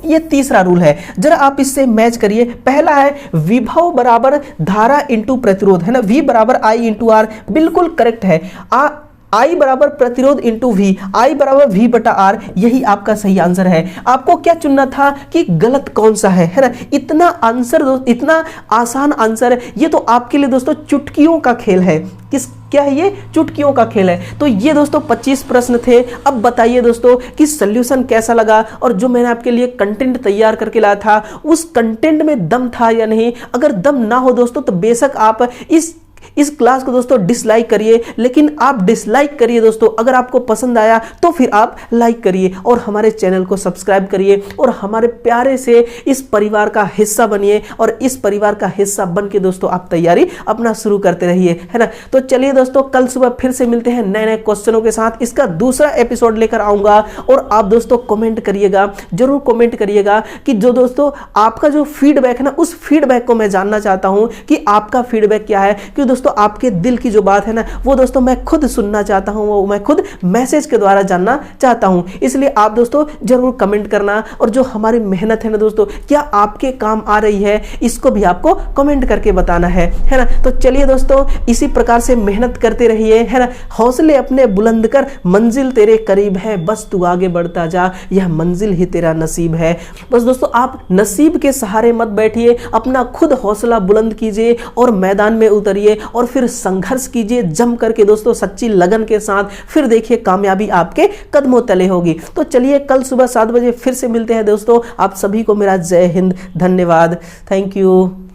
S1: ये तीसरा रूल है। जरा आप इससे मैच करिए। पहला है विभव बराबर धारा इंटू प्रतिरोध, है ना? V बराबर I इंटू R, बिल्कुल करेक्ट है। I बराबर प्रतिरोध इंटू V, I बराबर V बटा R, यही आपका सही आंसर है। आपको क्या चुनना था कि गलत कौन सा है ना? इतना आंसर, इतना आसान आंसर, ये तो आपके लिए दोस्तों चुटकियों का खेल है। क्या है ये? चुटकियों का खेल है। तो ये दोस्तों 25 प्रश्न थे। अब बताइए दोस्तों कि सॉल्यूशन कैसा लगा, और जो मैंने आपके लिए कंटेंट तैयार करके लाया था उस कंटेंट में दम था या नहीं? अगर दम ना हो दोस्तों तो बेशक आप इस क्लास को दोस्तों डिसलाइक करिए, लेकिन आप डिसलाइक करिए दोस्तों। अगर आपको पसंद आया तो फिर आप लाइक करिए और हमारे चैनल को सब्सक्राइब करिए और हमारे प्यारे से इस परिवार का हिस्सा बनिए, और इस परिवार का हिस्सा बन के दोस्तों आप तैयारी अपना शुरू करते रहिए, है ना? तो चलिए दोस्तों, कल सुबह फिर से मिलते हैं नए नए क्वेश्चनों के साथ। इसका दूसरा एपिसोड लेकर आऊंगा, और आप दोस्तों कमेंट करिएगा, जरूर कमेंट करिएगा कि जो दोस्तों आपका जो फीडबैक है ना, उस फीडबैक को मैं जानना चाहता हूं कि आपका फीडबैक क्या है। कि दोस्तों आपके दिल की जो बात है ना, वो दोस्तों मैं खुद सुनना चाहता हूं, वो मैं खुद मैसेज के द्वारा जानना चाहता हूं। इसलिए आप दोस्तों जरूर कमेंट करना, और जो हमारी मेहनत है ना दोस्तों, क्या आपके काम आ रही है, इसको भी आपको कमेंट करके बताना है ना? तो चलिए दोस्तों, इसी प्रकार से मेहनत करते रहिए, है ना? हौसले अपने बुलंद कर, मंजिल तेरे करीब है, बस तू आगे बढ़ता जा, यह मंजिल ही तेरा नसीब है। बस दोस्तों आप नसीब के सहारे मत बैठिए, अपना खुद हौसला बुलंद कीजिए और मैदान में उतरिए, और फिर संघर्ष कीजिए जम करके दोस्तों, सच्ची लगन के साथ। फिर देखिए कामयाबी आपके कदमों तले होगी। तो चलिए कल सुबह 7 बजे फिर से मिलते हैं दोस्तों। आप सभी को मेरा जय हिंद, धन्यवाद, थैंक यू।